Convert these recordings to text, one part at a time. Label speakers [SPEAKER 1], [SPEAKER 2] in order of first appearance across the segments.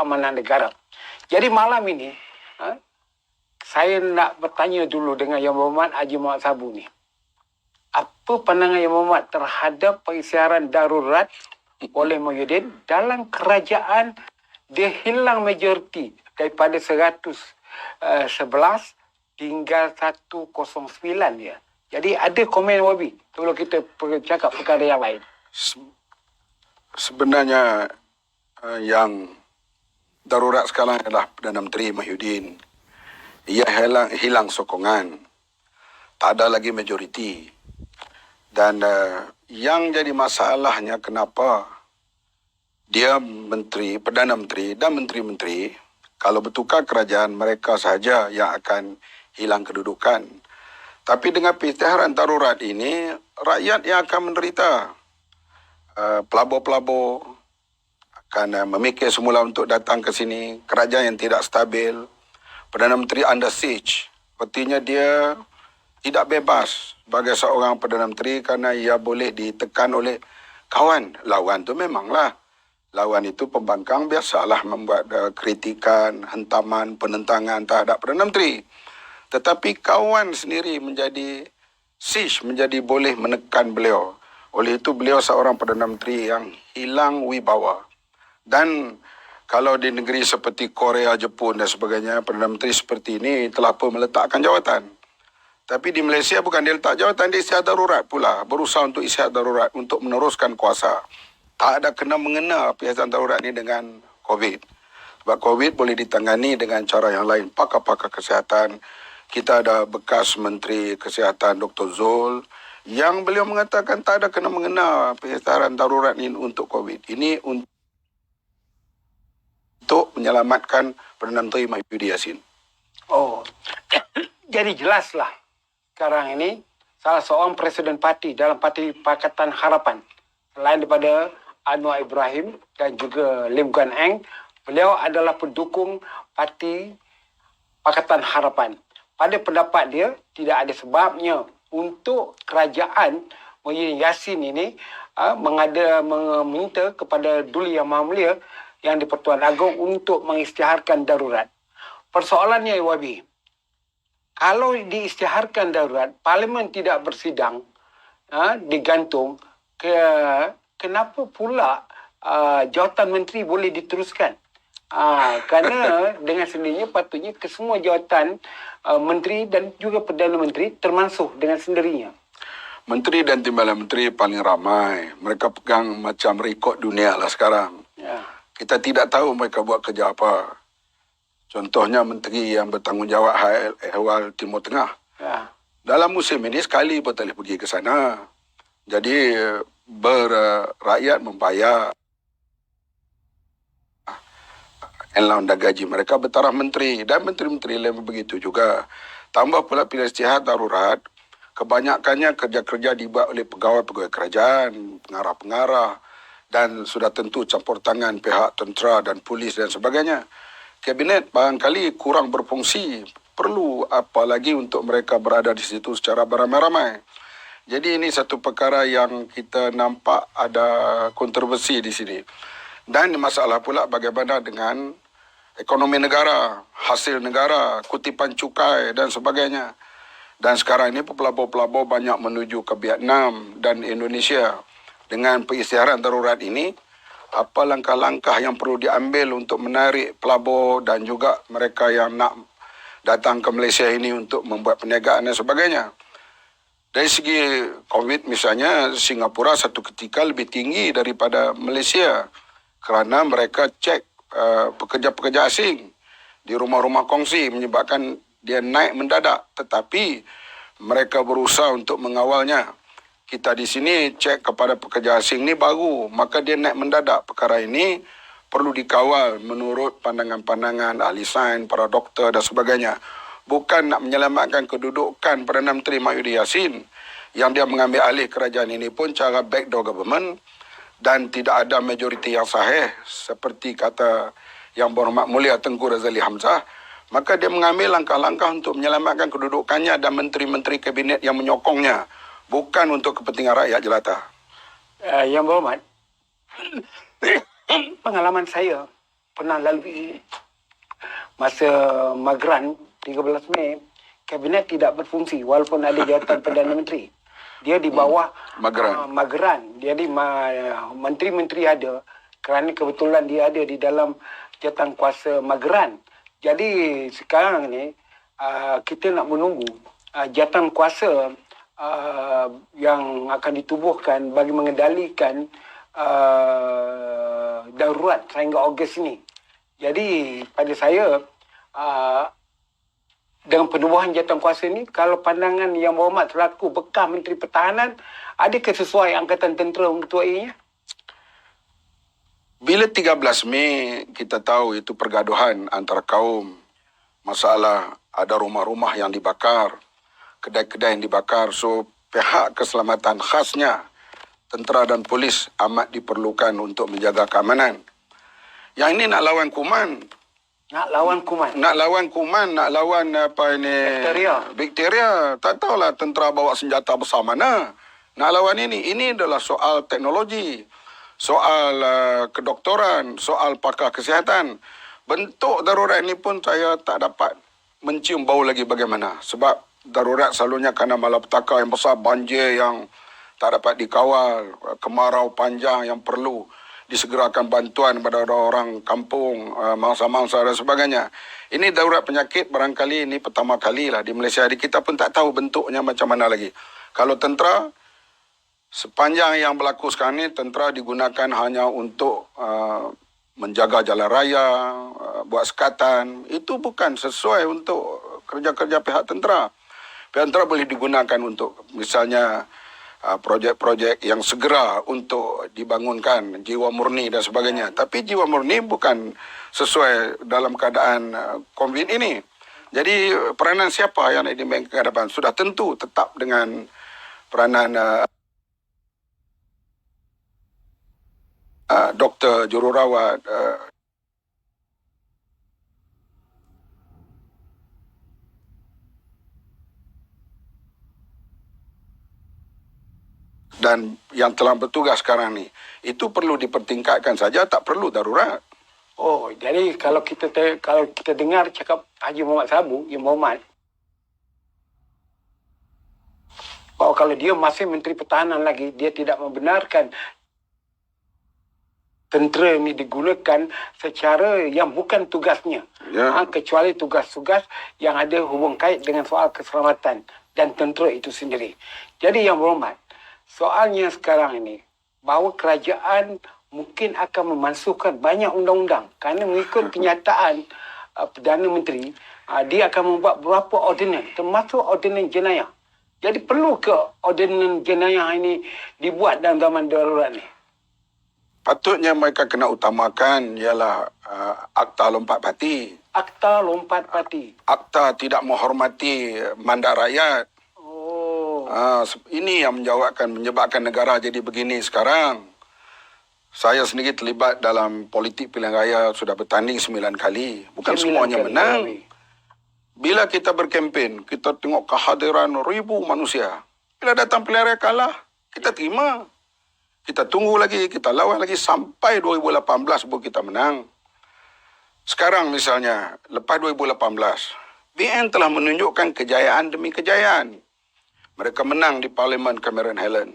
[SPEAKER 1] keamanan negara. Jadi malam ini, saya nak bertanya dulu dengan Yang Berhormat Haji Muhammad Sabu ni. Apa pandangan Yang Berhormat terhadap pengisytiharan darurat oleh Muhyiddin dalam kerajaan? Dia hilang majoriti daripada 111 tinggal 109 ya. Jadi ada komen Wabi sebelum kita cakap perkara yang lain.
[SPEAKER 2] Sebenarnya yang darurat sekarang adalah Perdana Menteri Muhyiddin. Ia hilang sokongan. Tak ada lagi majoriti. Dan yang jadi masalahnya kenapa dia menteri, Perdana Menteri dan menteri-menteri, kalau bertukar kerajaan mereka sahaja yang akan hilang kedudukan. Tapi dengan pengisytiharan darurat ini, rakyat yang akan menderita. Pelabur-pelabur akan memikir semula untuk datang ke sini. Kerajaan yang tidak stabil. Perdana Menteri under siege. Sepertinya dia tidak bebas sebagai seorang Perdana Menteri kerana ia boleh ditekan oleh kawan. Lawan tu memanglah. Lawan itu pembangkang biasalah membuat kritikan, hentaman, penentangan terhadap Perdana Menteri. Tetapi kawan sendiri menjadi siege, menjadi boleh menekan beliau. Oleh itu beliau seorang Perdana Menteri yang hilang wibawa. Dan kalau di negeri seperti Korea, Jepun dan sebagainya, Perdana Menteri seperti ini telah pun meletakkan jawatan. Tapi di Malaysia bukan dia letak jawatan, dia isytihat darurat pula. Berusaha untuk isytihat darurat untuk meneruskan kuasa. Tak ada kena-mengena isytihat darurat ini dengan COVID. Sebab COVID boleh ditangani dengan cara yang lain. Pakar-pakar kesihatan. Kita ada bekas Menteri Kesihatan Dr. Zul yang beliau mengatakan tak ada kena-mengena isytiharan darurat ini untuk COVID. Ini untuk menyelamatkan Perdana Menteri Mahyudi Yassin.
[SPEAKER 1] Oh, jadi jelaslah sekarang ini salah seorang presiden parti dalam Parti Pakatan Harapan selain daripada Anwar Ibrahim dan juga Lim Guan Eng, beliau adalah pendukung Parti Pakatan Harapan. Pada pendapat dia, tidak ada sebabnya untuk kerajaan Muhyiddin Yassin ini meminta kepada Duli Yang Maha Mulia yang di-Pertuan Agong untuk mengisytiharkan darurat. Persoalannya, Wabi, kalau diisytiharkan darurat, Parlimen tidak bersidang, digantung, kenapa pula jawatan menteri boleh diteruskan? Kerana dengan sendirinya patutnya kesemua jawatan menteri dan juga Perdana Menteri termansuh dengan sendirinya.
[SPEAKER 2] Menteri dan timbalan menteri paling ramai. Mereka pegang macam rekod dunia lah sekarang. Ya. Kita tidak tahu mereka buat kerja apa. Contohnya menteri yang bertanggungjawab hal ehwal Timur Tengah. Ya. Dalam musim ini sekali pun tak boleh pergi ke sana. Jadi rakyat membayar allowance dan gaji mereka bertaraf menteri dan menteri-menteri lain begitu juga. Tambah pula bila isytihat darurat, kebanyakannya kerja-kerja dibuat oleh pegawai-pegawai kerajaan, pengarah-pengarah dan sudah tentu campur tangan pihak tentera dan polis dan sebagainya. Kabinet barangkali kurang berfungsi. Perlu apa lagi untuk mereka berada di situ secara beramai-ramai. Jadi ini satu perkara yang kita nampak ada kontroversi di sini. Dan masalah pula bagaimana dengan ekonomi negara, hasil negara, kutipan cukai dan sebagainya. Dan sekarang ini pelabur-pelabur banyak menuju ke Vietnam dan Indonesia. Dengan pengisytiharan darurat ini, apa langkah-langkah yang perlu diambil untuk menarik pelabur dan juga mereka yang nak datang ke Malaysia ini untuk membuat perniagaan dan sebagainya. Dari segi COVID misalnya, Singapura satu ketika lebih tinggi daripada Malaysia kerana mereka cek pekerja-pekerja asing di rumah-rumah kongsi menyebabkan dia naik mendadak. Tetapi mereka berusaha untuk mengawalnya. Kita di sini cek kepada pekerja asing ni baru, maka dia naik mendadak. Perkara ini perlu dikawal menurut pandangan-pandangan ahli sains, para doktor dan sebagainya. Bukan nak menyelamatkan kedudukan Perdana Menteri Mahyudi Yassin yang dia mengambil alih kerajaan ini pun cara backdoor government dan tidak ada majoriti yang sahih seperti kata Yang Berhormat Mulia Tengku Razali Hamzah. Maka dia mengambil langkah-langkah untuk menyelamatkan kedudukannya dan menteri-menteri kabinet yang menyokongnya. Bukan untuk kepentingan rakyat jelata.
[SPEAKER 1] Yang Berhormat, pengalaman saya pernah lalui masa Magran 13 Mei, kabinet tidak berfungsi walaupun ada jawatan Perdana Menteri. Dia di bawah Magran. Jadi menteri-menteri ada kerana kebetulan dia ada di dalam jawatan kuasa Magran. Jadi sekarang ni kita nak menunggu jawatan kuasa yang akan ditubuhkan bagi mengendalikan darurat sehingga Ogos ini. Jadi pada saya dengan penubuhan jawatan kuasa ini, kalau pandangan Yang Berhormat selaku bekas Menteri Pertahanan, adakah sesuai Angkatan Tentera mengetuainya?
[SPEAKER 2] Bila 13 Mei kita tahu itu pergaduhan antara kaum, masalah ada rumah-rumah yang dibakar, kedai-kedai yang dibakar. So pihak keselamatan khasnya tentera dan polis amat diperlukan untuk menjaga keamanan. Yang ini nak lawan kuman. Nak lawan apa ini? Bakteria. Tak tahulah tentera bawa senjata besar mana. Nak lawan ini. Ini adalah soal teknologi, soal kedoktoran, soal pakar kesihatan. Bentuk darurat ini pun saya tak dapat mencium bau lagi bagaimana. Sebab darurat selalunya kerana malapetaka yang besar, banjir yang tak dapat dikawal, kemarau panjang yang perlu disegerakan bantuan kepada orang kampung, mangsa-mangsa dan sebagainya. Ini darurat penyakit barangkali ini pertama kali lah di Malaysia. Jadi kita pun tak tahu bentuknya macam mana lagi. Kalau tentera, sepanjang yang berlaku sekarang ini, tentera digunakan hanya untuk menjaga jalan raya, buat sekatan. Itu bukan sesuai untuk kerja-kerja pihak tentera. Pihak tentera boleh digunakan untuk misalnya projek-projek yang segera untuk dibangunkan, jiwa murni dan sebagainya. Tapi jiwa murni bukan sesuai dalam keadaan COVID ini. Jadi peranan siapa yang nak dimainkan ke hadapan? Sudah tentu tetap dengan peranan doktor, jururawat, dan yang telah bertugas sekarang ni. Itu perlu dipertingkatkan saja, tak perlu darurat.
[SPEAKER 1] Oh, jadi kalau kita dengar cakap Haji Muhammad Sabu, Yang Berhormat, bahawa kalau dia masih Menteri Pertahanan lagi, dia tidak membenarkan tentera ini digunakan secara yang bukan tugasnya. Kecuali tugas-tugas yang ada hubung kait dengan soal keselamatan dan tentera itu sendiri. Jadi Yang Berhormat, soalnya sekarang ini, bahawa kerajaan mungkin akan memansuhkan banyak undang-undang kerana mengikut kenyataan Perdana Menteri, dia akan membuat beberapa ordinan, termasuk ordinan jenayah. Jadi perlu ke ordinan jenayah ini dibuat dalam zaman darurat ni?
[SPEAKER 2] Patutnya mereka kena utamakan ialah Akta Lompat Parti.
[SPEAKER 1] Akta Lompat Parti.
[SPEAKER 2] Akta tidak menghormati mandat rakyat. Ini yang menyebabkan negara jadi begini sekarang. Saya sendiri terlibat dalam politik pilihan raya, sudah bertanding 9 kali. Bukan semuanya menang. Bila kita berkempen, kita tengok kehadiran ribu manusia. Bila datang pilihan raya kalah, kita terima. Kita tunggu lagi, kita lawan lagi sampai 2018 baru kita menang. Sekarang misalnya, lepas 2018, BN telah menunjukkan kejayaan demi kejayaan. Mereka menang di Parlimen Cameron Highland.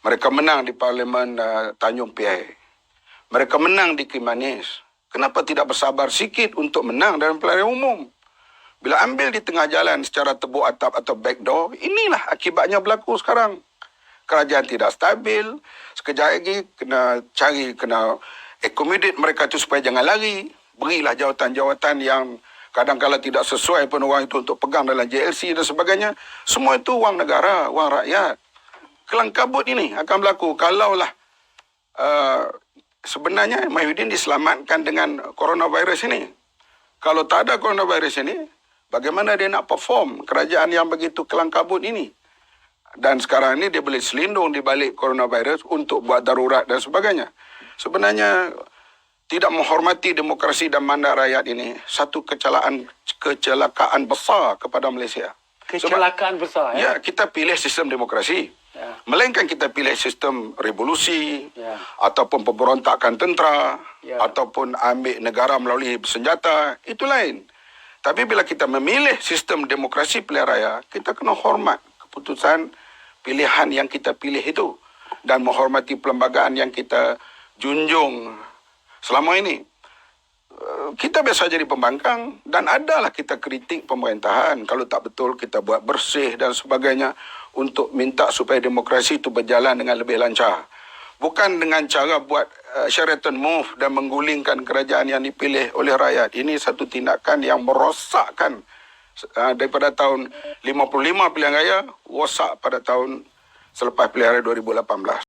[SPEAKER 2] Mereka menang di Parlimen Tanjung Piai. Mereka menang di Kimanis. Kenapa tidak bersabar sikit untuk menang dalam pilihan umum? Bila ambil di tengah jalan secara tebuk atap atau backdoor, inilah akibatnya berlaku sekarang. Kerajaan tidak stabil. Sekejap lagi kena accommodate mereka itu supaya jangan lari. Berilah jawatan-jawatan yang kadang-kadang tidak sesuai pun orang itu untuk pegang dalam JLC dan sebagainya. Semua itu wang negara, wang rakyat. Kelang kabut ini akan berlaku kalaulah sebenarnya Mahyudin diselamatkan dengan coronavirus ini. Kalau tak ada coronavirus ini, bagaimana dia nak perform kerajaan yang begitu kelang kabut ini? Dan sekarang ini dia boleh selindung di balik coronavirus untuk buat darurat dan sebagainya. Sebenarnya tidak menghormati demokrasi dan mandat rakyat ini satu kecelakaan besar kepada Malaysia.
[SPEAKER 1] Kecelakaan besar,
[SPEAKER 2] ya? Ya, kita pilih sistem demokrasi. Ya. Melainkan kita pilih sistem revolusi ataupun pemberontakan tentera.
[SPEAKER 1] Ya.
[SPEAKER 2] ataupun ambil negara melalui senjata, itu lain. Tapi bila kita memilih sistem demokrasi pilihan raya, kita kena hormat keputusan pilihan yang kita pilih itu dan menghormati perlembagaan yang kita junjung selama ini. Kita biasa jadi pembangkang dan adalah kita kritik pemerintahan kalau tak betul, kita buat bersih dan sebagainya untuk minta supaya demokrasi itu berjalan dengan lebih lancar. Bukan dengan cara buat Sheraton move dan menggulingkan kerajaan yang dipilih oleh rakyat. Ini satu tindakan yang merosakkan daripada tahun 55 pilihan raya, rosak pada tahun selepas pilihan raya 2018.